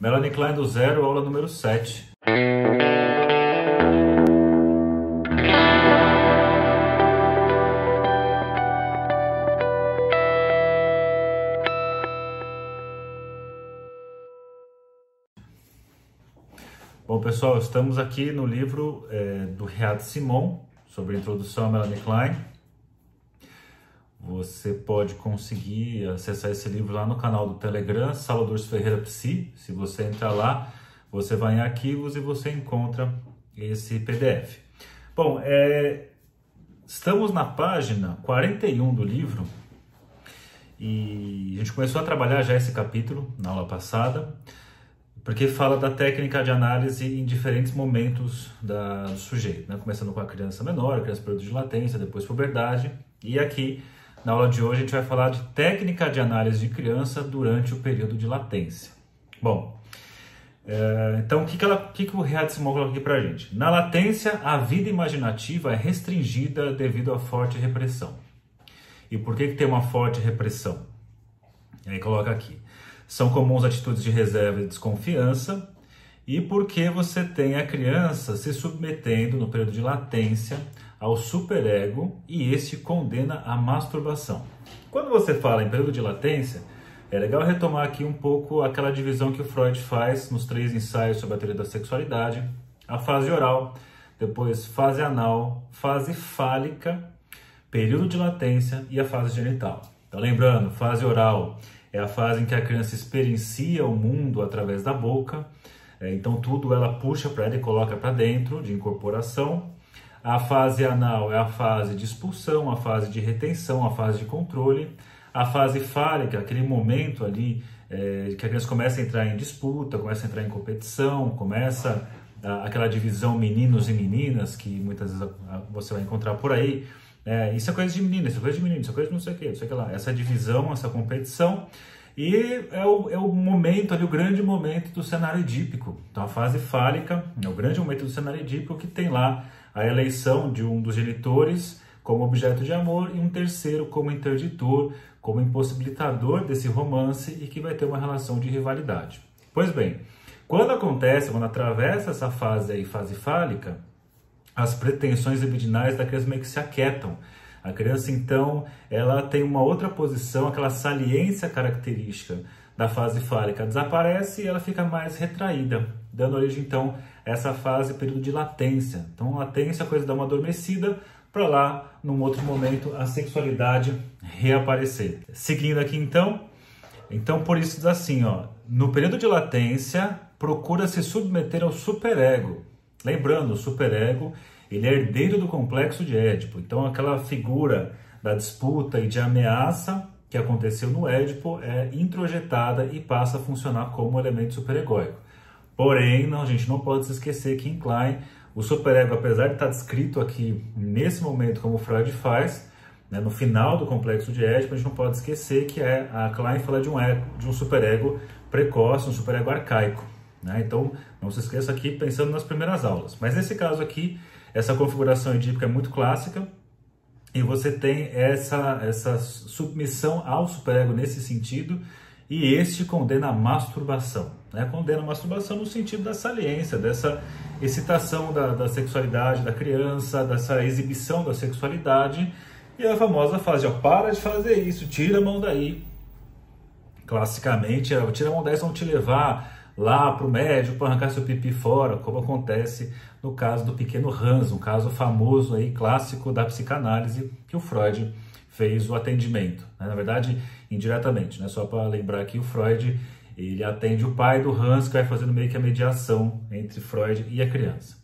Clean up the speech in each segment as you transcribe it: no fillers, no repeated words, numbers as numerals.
Melanie Klein do Zero, aula número 7. Bom, pessoal, estamos aqui no livro do Riad Simon, sobre a introdução a Melanie Klein. Você pode conseguir acessar esse livro lá no canal do Telegram, Salvador Ferreira Psi. Se você entrar lá, você vai em arquivos e você encontra esse PDF. Bom, estamos na página 41 do livro e a gente começou a trabalhar já esse capítulo na aula passada, porque fala da técnica de análise em diferentes momentos do sujeito, né? Começando com a criança menor, a criança período de latência, depois puberdade, e aqui na aula de hoje a gente vai falar de técnica de análise de criança durante o período de latência. Bom, então o que o Riad Simon colocou aqui pra gente? Na latência, a vida imaginativa é restringida devido à forte repressão. E por que tem uma forte repressão? E aí coloca aqui. São comuns atitudes de reserva e desconfiança, e porque você tem a criança se submetendo no período de latência ao superego e este condena a masturbação. Quando você fala em período de latência, é legal retomar aqui um pouco aquela divisão que o Freud faz nos 3 ensaios sobre a teoria da sexualidade: a fase oral, depois fase anal, fase fálica, período de latência e a fase genital. Então lembrando, fase oral é a fase em que a criança experiencia o mundo através da boca, então tudo ela puxa para ela e coloca para dentro, de incorporação. A fase anal é a fase de expulsão, a fase de retenção, a fase de controle. A fase fálica, aquele momento ali que a criança começa a entrar em disputa, começa a entrar em competição, começa aquela divisão meninos e meninas que muitas vezes você vai encontrar por aí. Isso é coisa de menino, isso é coisa de menino, isso é coisa de não sei o que, não sei o que lá. Essa divisão, essa competição, e é o momento ali, o grande momento do cenário edípico. Então a fase fálica é o grande momento do cenário edípico, que tem lá a eleição de um dos genitores como objeto de amor e um terceiro como interditor, como impossibilitador desse romance e que vai ter uma relação de rivalidade. Pois bem, quando atravessa essa fase aí, fase fálica, as pretensões libidinais da criança meio que se aquietam. A criança, então, ela tem uma outra posição, aquela saliência característica da fase fálica desaparece e ela fica mais retraída, dando origem, então, a essa fase, período de latência. Então, latência, a coisa dá uma adormecida, para lá, num outro momento, a sexualidade reaparecer. Seguindo aqui, então, por isso diz assim, ó, no período de latência, procura se submeter ao superego. Lembrando, o superego, ele é herdeiro do complexo de Édipo. Então, aquela figura da disputa e de ameaça que aconteceu no Édipo é introjetada e passa a funcionar como elemento superegóico. Porém, a gente não pode se esquecer que em Klein, o superego, apesar de estar descrito aqui nesse momento como Freud faz, né, no final do complexo de Édipo, a gente não pode esquecer que a Klein fala de um superego precoce, um superego arcaico. Né? Então, não se esqueça aqui pensando nas primeiras aulas. Mas nesse caso aqui, essa configuração edípica é muito clássica e você tem essa submissão ao superego nesse sentido, e este condena a masturbação. Né? Condena a masturbação no sentido da saliência, dessa excitação da sexualidade da criança, dessa exibição da sexualidade, e a famosa fase, ó, para de fazer isso, tira a mão daí. Classicamente, tira a mão daí, vão te levar lá para o médico para arrancar seu pipi fora, como acontece no caso do pequeno Hans, um caso famoso aí, clássico da psicanálise, que o Freud fez o atendimento. Né? Na verdade, indiretamente, né? Só para lembrar aqui, o Freud, ele atende o pai do Hans, que vai fazendo meio que a mediação entre Freud e a criança.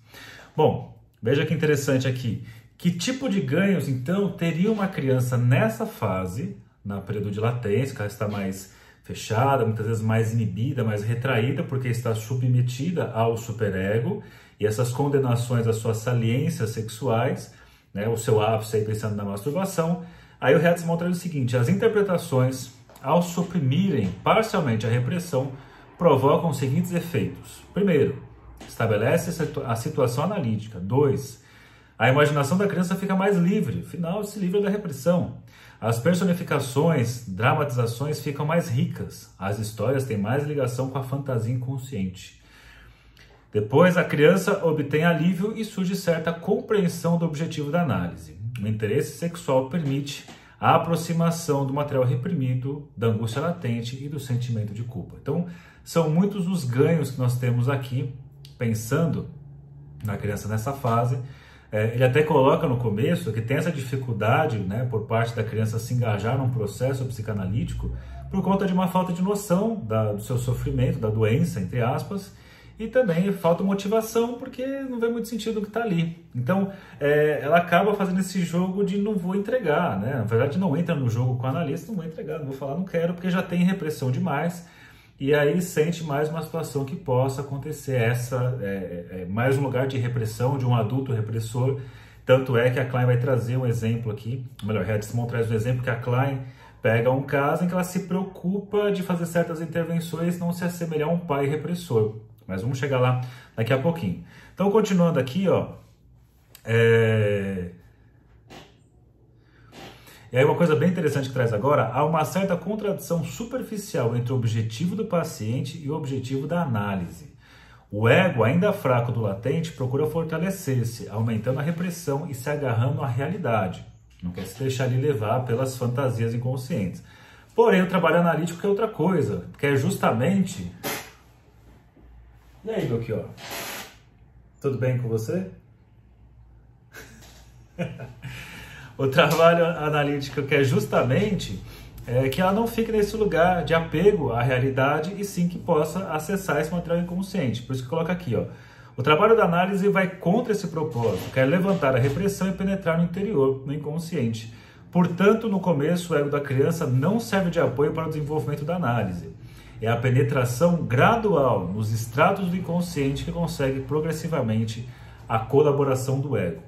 Bom, veja que interessante aqui. Que tipo de ganhos, então, teria uma criança nessa fase, na período de latência, que ela está mais fechada, muitas vezes mais inibida, mais retraída, porque está submetida ao superego, e essas condenações às suas saliências sexuais, né, o seu ápice aí pensando na masturbação. Aí o Riad Simon traz o seguinte: as interpretações, ao suprimirem parcialmente a repressão, provocam os seguintes efeitos. Primeiro, estabelece a situação analítica. 2, a imaginação da criança fica mais livre, afinal se livra da repressão. As personificações, dramatizações ficam mais ricas, as histórias têm mais ligação com a fantasia inconsciente. Depois, a criança obtém alívio e surge certa compreensão do objetivo da análise. O interesse sexual permite a aproximação do material reprimido, da angústia latente e do sentimento de culpa. Então, são muitos os ganhos que nós temos aqui, pensando na criança nessa fase. Ele até coloca no começo que tem essa dificuldade, né, por parte da criança se engajar num processo psicanalítico por conta de uma falta de noção do seu sofrimento, da doença, entre aspas, e também falta motivação porque não vê muito sentido no que está ali. Então, ela acaba fazendo esse jogo de não vou entregar, né? Na verdade, não entra no jogo com o analista, não vou entregar, não vou falar, não quero, porque já tem repressão demais. E aí sente mais uma situação que possa acontecer, mais um lugar de repressão, de um adulto repressor. Tanto é que a Klein vai trazer um exemplo aqui, melhor, Red Simon traz um exemplo que a Klein pega um caso em que ela se preocupa de fazer certas intervenções, não se assemelhar a um pai repressor. Mas vamos chegar lá daqui a pouquinho. Então, continuando aqui, ó. E aí uma coisa bem interessante que traz agora, há uma certa contradição superficial entre o objetivo do paciente e o objetivo da análise. O ego, ainda fraco do latente, procura fortalecer-se, aumentando a repressão e se agarrando à realidade. Não quer se deixar ali levar pelas fantasias inconscientes. Porém, o trabalho analítico é outra coisa, que é justamente... E aí, Belchior? Tudo bem com você? O trabalho analítico que é justamente que ela não fique nesse lugar de apego à realidade e sim que possa acessar esse material inconsciente. Por isso que coloca aqui, ó. O trabalho da análise vai contra esse propósito, quer levantar a repressão e penetrar no interior, no inconsciente. Portanto, no começo, o ego da criança não serve de apoio para o desenvolvimento da análise. É a penetração gradual nos estratos do inconsciente que consegue progressivamente a colaboração do ego.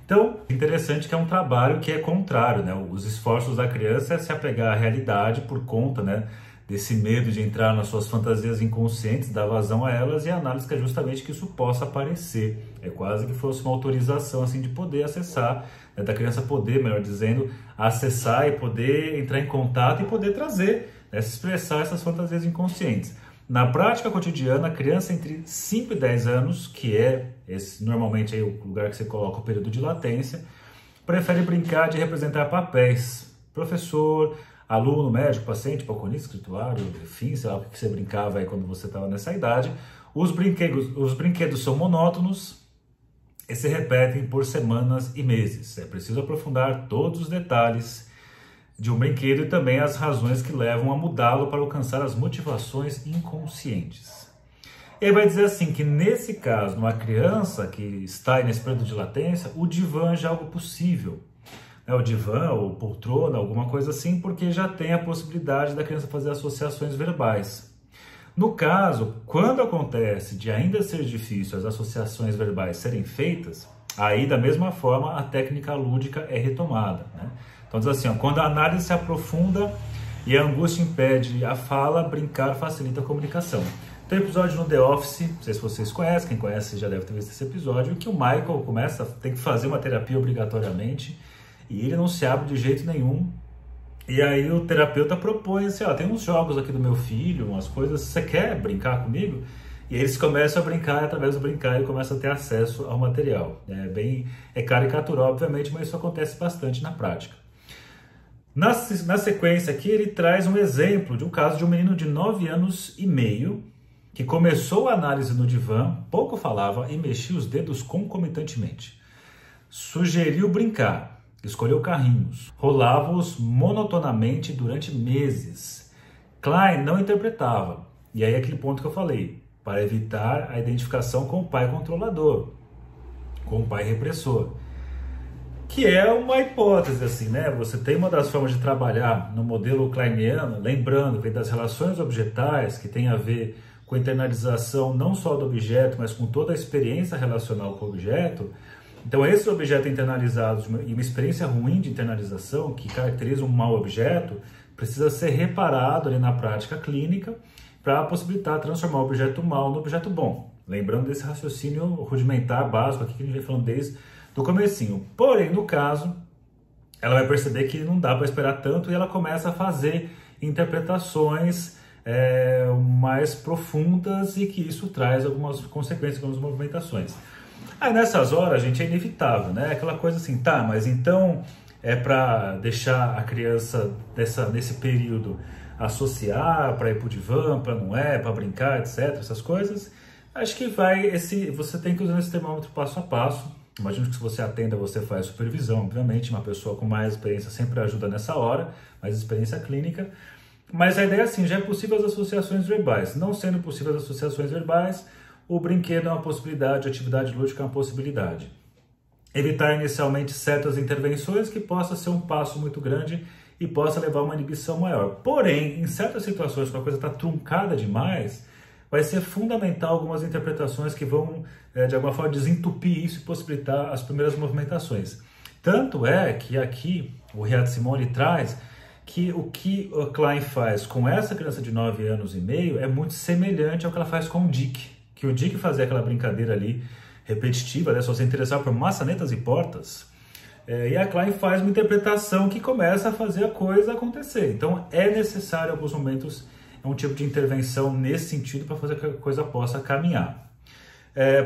Então, interessante que é um trabalho que é contrário, né? Os esforços da criança é se apegar à realidade por conta, né, desse medo de entrar nas suas fantasias inconscientes, dar vazão a elas, e a análise que é justamente que isso possa aparecer. É quase que fosse uma autorização assim de poder acessar, né, da criança poder, melhor dizendo, acessar e poder entrar em contato e poder trazer, né, se expressar essas fantasias inconscientes. Na prática cotidiana, a criança entre 5 e 10 anos, que é normalmente aí o lugar que você coloca o período de latência, prefere brincar de representar papéis. Professor, aluno, médico, paciente, balconista, escrituário, enfim, sei lá o que você brincava aí quando você estava nessa idade. Os brinquedos são monótonos e se repetem por semanas e meses. É preciso aprofundar todos os detalhes de um brinquedo e também as razões que levam a mudá-lo para alcançar as motivações inconscientes. Ele vai dizer assim que nesse caso, numa criança que está nesse período de latência, o divã já é algo possível. O divã ou poltrona, alguma coisa assim, porque já tem a possibilidade da criança fazer associações verbais. No caso, quando acontece de ainda ser difícil as associações verbais serem feitas, aí da mesma forma a técnica lúdica é retomada, né? Então diz assim, ó, quando a análise se aprofunda e a angústia impede a fala, brincar facilita a comunicação. Tem um episódio no The Office, não sei se vocês conhecem, quem conhece já deve ter visto esse episódio, que o Michael tem que fazer uma terapia obrigatoriamente e ele não se abre de jeito nenhum. E aí o terapeuta propõe assim, ó, tem uns jogos aqui do meu filho, umas coisas, você quer brincar comigo? E eles começam a brincar, e através do brincar ele começa a ter acesso ao material. É caricatural, obviamente, mas isso acontece bastante na prática. Na sequência aqui, ele traz um exemplo de um caso de um menino de 9 anos e meio que começou a análise no divã, pouco falava e mexia os dedos concomitantemente. Sugeriu brincar, escolheu carrinhos, rolava-os monotonamente durante meses. Klein não interpretava, e aí aquele ponto que eu falei, para evitar a identificação com o pai controlador, com o pai repressor. Que é uma hipótese, assim, né? Você tem uma das formas de trabalhar no modelo kleiniano, lembrando que vem das relações objetais, que tem a ver com a internalização não só do objeto, mas com toda a experiência relacional com o objeto. Então, esses objetos internalizados e uma experiência ruim de internalização, que caracteriza um mau objeto, precisa ser reparado ali na prática clínica para possibilitar transformar o objeto mau no objeto bom. Lembrando desse raciocínio rudimentar, básico, aqui que a gente vem falando desde do comecinho. Porém, no caso, ela vai perceber que não dá para esperar tanto e ela começa a fazer interpretações mais profundas e que isso traz algumas consequências, algumas movimentações. Aí nessas horas, gente, é inevitável, né? Aquela coisa assim, tá, mas então é para deixar a criança nesse período associar, para ir pro divã, para não para brincar, etc, essas coisas. Acho que você tem que usar esse termômetro passo a passo. Imagino que se você atenda, você faz supervisão, obviamente, uma pessoa com mais experiência sempre ajuda nessa hora, mais experiência clínica. Mas a ideia é assim, já é possível as associações verbais. Não sendo possível as associações verbais, o brinquedo é uma possibilidade, a atividade lúdica é uma possibilidade. Evitar inicialmente certas intervenções que possa ser um passo muito grande e possa levar a uma inibição maior. Porém, em certas situações, quando a coisa está truncada demais, vai ser fundamental algumas interpretações que vão, de alguma forma, desentupir isso e possibilitar as primeiras movimentações. Tanto é que aqui o Riad Simone traz que o que o Klein faz com essa criança de 9 anos e meio é muito semelhante ao que ela faz com o Dick. Que o Dick fazia aquela brincadeira ali repetitiva, né? Só se interessar por maçanetas e portas. E a Klein faz uma interpretação que começa a fazer a coisa acontecer. Então é necessário, em alguns momentos, um tipo de intervenção nesse sentido para fazer que a coisa possa caminhar.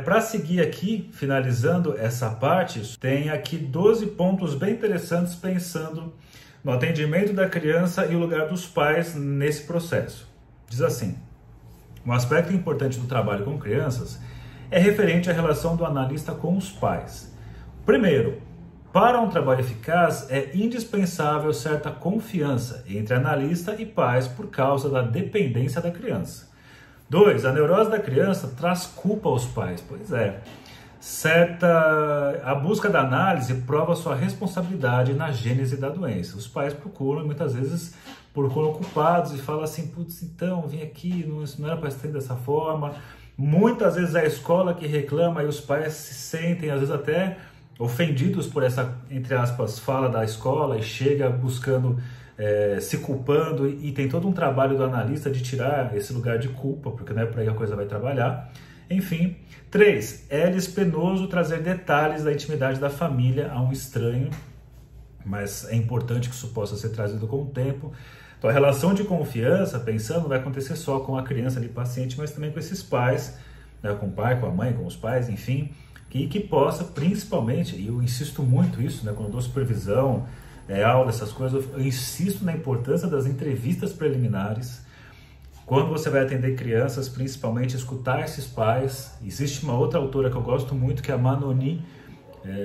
Para seguir aqui, finalizando essa parte, tem aqui 12 pontos bem interessantes pensando no atendimento da criança e o lugar dos pais nesse processo. Diz assim: um aspecto importante do trabalho com crianças é referente à relação do analista com os pais. Primeiro, para um trabalho eficaz é indispensável certa confiança entre analista e pais por causa da dependência da criança. 2. A neurose da criança traz culpa aos pais. Pois é. A busca da análise prova sua responsabilidade na gênese da doença. Os pais procuram e muitas vezes procuram culpados e falam assim, putz, então, vim aqui, não era para ser dessa forma. Muitas vezes é a escola que reclama e os pais se sentem, às vezes até ofendidos por essa, entre aspas, fala da escola e chega buscando, se culpando e tem todo um trabalho do analista de tirar esse lugar de culpa, porque não é para aí a coisa vai trabalhar. Enfim. 3. É-lhes penoso trazer detalhes da intimidade da família a um estranho, mas é importante que isso possa ser trazido com o tempo. Então a relação de confiança, pensando, não vai acontecer só com a criança ali, paciente, mas também com esses pais, né, com o pai, com a mãe, com os pais, enfim, e que possa principalmente, e eu insisto muito isso, né, quando eu dou supervisão, aula, essas coisas, eu insisto na importância das entrevistas preliminares. Quando você vai atender crianças, principalmente escutar esses pais. Existe uma outra autora que eu gosto muito, que é a Manoni.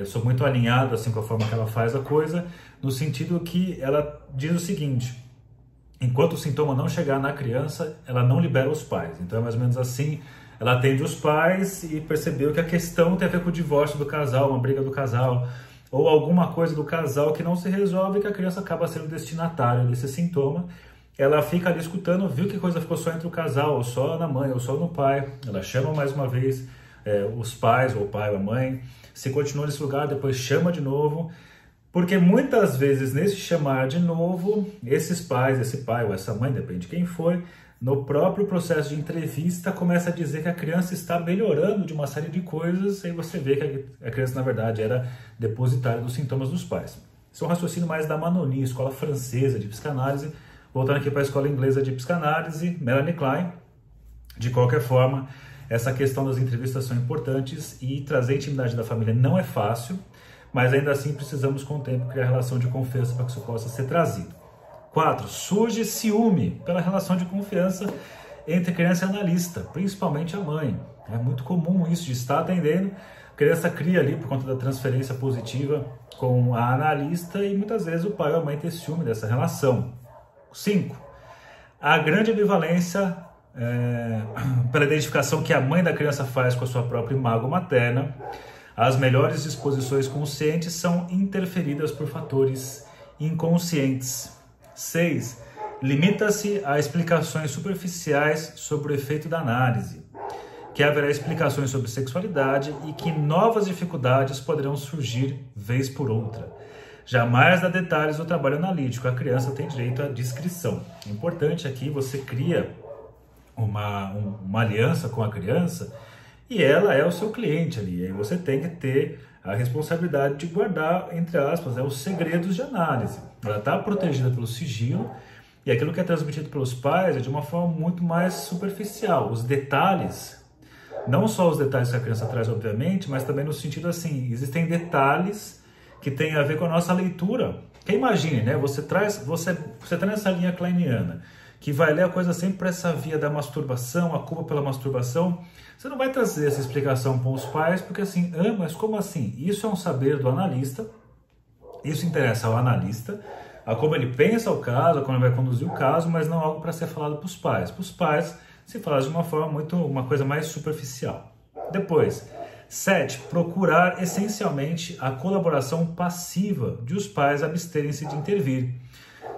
Sou muito alinhado assim, com a forma que ela faz a coisa, no sentido que ela diz o seguinte: enquanto o sintoma não chegar na criança, ela não libera os pais. Então é mais ou menos assim, ela atende os pais e percebeu que a questão tem a ver com o divórcio do casal, uma briga do casal, ou alguma coisa do casal que não se resolve e que a criança acaba sendo destinatária desse sintoma. Ela fica ali escutando, viu que a coisa ficou só entre o casal, ou só na mãe, ou só no pai. Ela chama mais uma vez os pais, ou o pai ou a mãe. Se continua nesse lugar, depois chama de novo. Porque muitas vezes, nesse chamar de novo, esses pais, esse pai ou essa mãe, depende de quem foi, no próprio processo de entrevista, começa a dizer que a criança está melhorando de uma série de coisas, e você vê que a criança, na verdade, era depositária dos sintomas dos pais. Isso é um raciocínio mais da Manoni, escola francesa de psicanálise. Voltando aqui para a escola inglesa de psicanálise, Melanie Klein. De qualquer forma, essa questão das entrevistas são importantes e trazer a intimidade da família não é fácil, mas ainda assim precisamos com o tempo criar relação de confiança para que isso possa ser trazido. 4. Surge ciúme pela relação de confiança entre criança e analista, principalmente a mãe. É muito comum isso de estar atendendo, a criança cria ali por conta da transferência positiva com a analista e muitas vezes o pai ou a mãe tem ciúme dessa relação. 5. A grande ambivalência pela identificação que a mãe da criança faz com a sua própria imago materna. As melhores disposições conscientes são interferidas por fatores inconscientes. 6. Limita-se a explicações superficiais sobre o efeito da análise, que haverá explicações sobre sexualidade e que novas dificuldades poderão surgir vez por outra. Jamais dá detalhes do trabalho analítico, a criança tem direito à discrição. É importante aqui, você cria uma aliança com a criança e ela é o seu cliente ali. E aí você tem que ter a responsabilidade de guardar, entre aspas, os segredos de análise. Ela está protegida pelo sigilo e aquilo que é transmitido pelos pais é de uma forma muito mais superficial. Os detalhes, não só os detalhes que a criança traz, obviamente, mas também no sentido assim, existem detalhes que têm a ver com a nossa leitura. Que imagine, né? Você tá nessa linha kleiniana, que vai ler a coisa sempre para essa via da masturbação, a culpa pela masturbação. Você não vai trazer essa explicação para os pais, porque assim, mas como assim? Isso é um saber do analista, isso interessa ao analista, a como ele pensa o caso, a como ele vai conduzir o caso, mas não algo para ser falado para os pais. Para os pais, se fala de uma forma uma coisa mais superficial. Depois, 7. Procurar essencialmente a colaboração passiva de os pais absterem-se de intervir.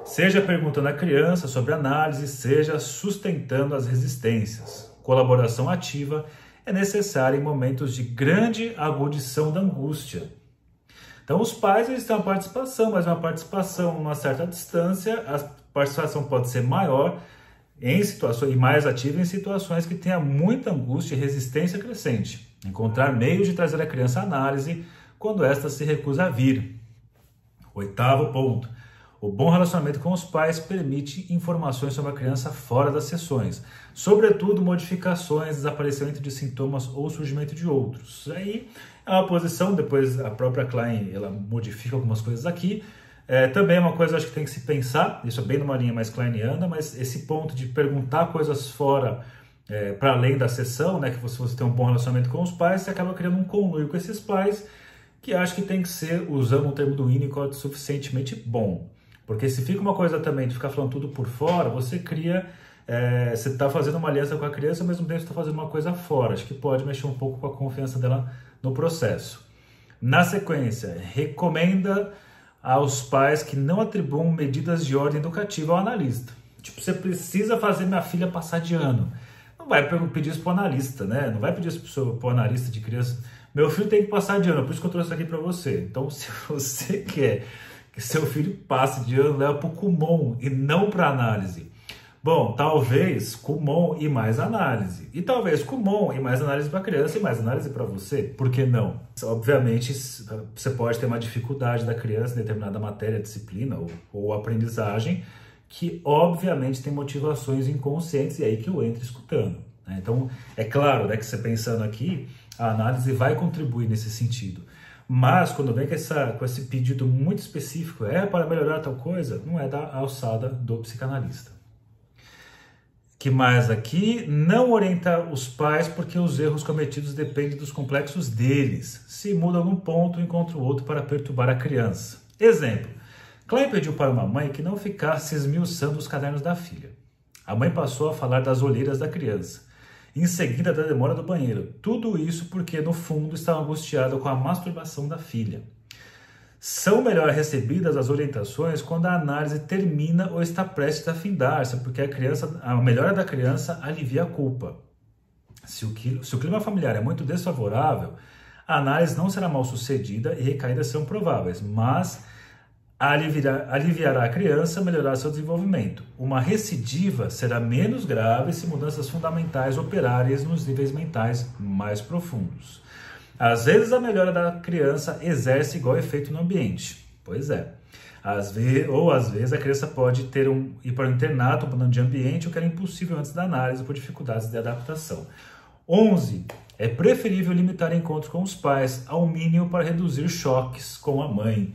Seja perguntando à criança sobre análise, seja sustentando as resistências. Colaboração ativa é necessária em momentos de grande agudição da angústia. Então os pais eles têm uma participação, mas uma participação numa certa distância, a participação pode ser maior em situações e mais ativa em situações que tenha muita angústia e resistência crescente. Encontrar meios de trazer a criança à análise quando esta se recusa a vir. 8º ponto. O bom relacionamento com os pais permite informações sobre a criança fora das sessões, sobretudo modificações, desaparecimento de sintomas ou surgimento de outros. Aí é uma posição, depois a própria Klein ela modifica algumas coisas aqui. Também é uma coisa acho que tem que se pensar, isso é bem numa linha mais kleiniana, mas esse ponto de perguntar coisas fora, para além da sessão, né, que você tem um bom relacionamento com os pais, você acaba criando um conluio com esses pais, que acho que tem que ser, usando o termo do Winnicott, suficientemente bom. Porque se fica uma coisa também de ficar falando tudo por fora, você cria, você está fazendo uma aliança com a criança, ao mesmo tempo você está fazendo uma coisa fora. Acho que pode mexer um pouco com a confiança dela no processo. Na sequência, recomenda aos pais que não atribuam medidas de ordem educativa ao analista. Tipo, você precisa fazer minha filha passar de ano. Não vai pedir isso para o analista, né? Não vai pedir isso para o analista de criança. Meu filho tem que passar de ano, por isso que eu trouxe aqui para você. Então, se você quer que seu filho passe de ano, leva para o Kumon e não para análise. Bom, talvez Kumon e mais análise. E talvez Kumon e mais análise para a criança e mais análise para você. Por que não? Obviamente, você pode ter uma dificuldade da criança em determinada matéria, disciplina ou aprendizagem, que obviamente tem motivações inconscientes e aí que eu entro escutando. Né? Então, é claro, né, que você pensando aqui, a análise vai contribuir nesse sentido. Mas, quando vem com esse pedido muito específico, para melhorar tal coisa, não é da alçada do psicanalista. Que mais aqui? Não orientar os pais porque os erros cometidos dependem dos complexos deles. Se mudam num ponto, encontra o outro para perturbar a criança. Exemplo. Klein pediu para uma mãe que não ficasse esmiuçando os cadernos da filha. A mãe passou a falar das olheiras da criança. Em seguida, da demora do banheiro. Tudo isso porque, no fundo, estava angustiado com a masturbação da filha. São melhor recebidas as orientações quando a análise termina ou está prestes a findar-se, porque a melhora da criança alivia a culpa. Se o clima familiar é muito desfavorável, a análise não será mal sucedida e recaídas serão prováveis, mas aliviará a criança, melhorar seu desenvolvimento. Uma recidiva será menos grave se mudanças fundamentais operarem nos níveis mentais mais profundos. Às vezes a melhora da criança exerce igual efeito no ambiente. Pois é. Às vezes a criança pode ir para o internato mudando de ambiente, o que era impossível antes da análise por dificuldades de adaptação. 11. É preferível limitar encontros com os pais ao mínimo para reduzir choques com a mãe.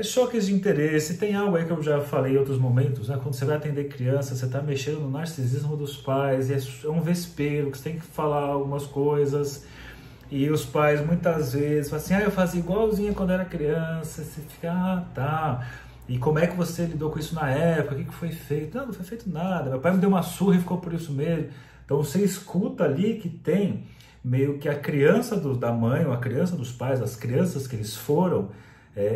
Choques de interesse, tem algo aí que eu já falei em outros momentos, né? Quando você vai atender criança, você está mexendo no narcisismo dos pais, é um vespeiro, que você tem que falar algumas coisas, e os pais muitas vezes falam assim, eu fazia igualzinho quando era criança, você fica, tá, e como é que você lidou com isso na época, o que foi feito? Não foi feito nada, meu pai me deu uma surra e ficou por isso mesmo. Então você escuta ali que tem meio que a criança da mãe, ou a criança dos pais, as crianças que eles foram,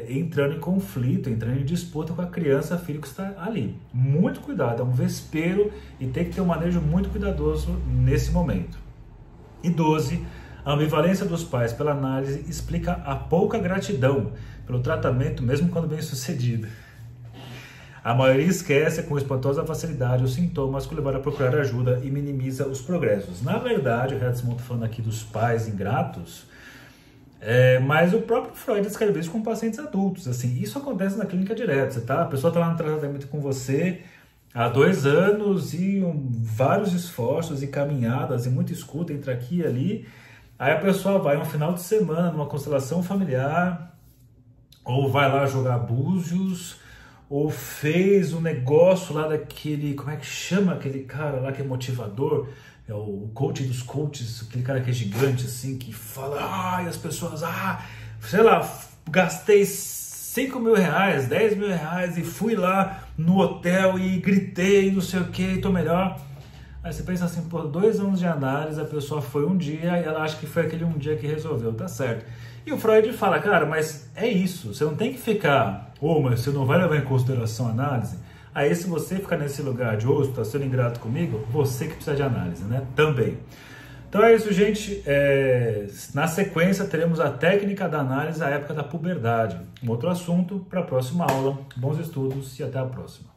entrando em conflito, entrando em disputa com a criança, filho que está ali. Muito cuidado, é um vespeiro e tem que ter um manejo muito cuidadoso nesse momento. E 12, a ambivalência dos pais pela análise explica a pouca gratidão pelo tratamento, mesmo quando bem sucedido. A maioria esquece com espantosa facilidade os sintomas que levaram a procurar ajuda e minimiza os progressos. Na verdade, o Hertzman está falando aqui dos pais ingratos, Mas o próprio Freud escreveu isso com pacientes adultos. Assim, isso acontece na clínica direto. A pessoa está lá no tratamento com você há 2 anos e vários esforços e caminhadas e muita escuta entre aqui e ali. Aí a pessoa vai um final de semana numa constelação familiar, ou vai lá jogar búzios, ou fez um negócio lá daquele, como é que chama aquele cara lá que é motivador? É o coach dos coaches, aquele cara que é gigante assim, que fala, e as pessoas, sei lá, gastei 5 mil reais, 10 mil reais e fui lá no hotel e gritei, não sei o que, tô melhor. Aí você pensa assim, por 2 anos de análise, a pessoa foi um dia e ela acha que foi aquele um dia que resolveu, tá certo. E o Freud fala, cara, mas é isso, você não tem que ficar, mas você não vai levar em consideração a análise. Aí se você ficar nesse lugar de, você está sendo ingrato comigo, você que precisa de análise, né? Também. Então é isso, gente. Na sequência teremos a técnica da análise à época da puberdade. Um outro assunto para a próxima aula. Bons estudos e até a próxima.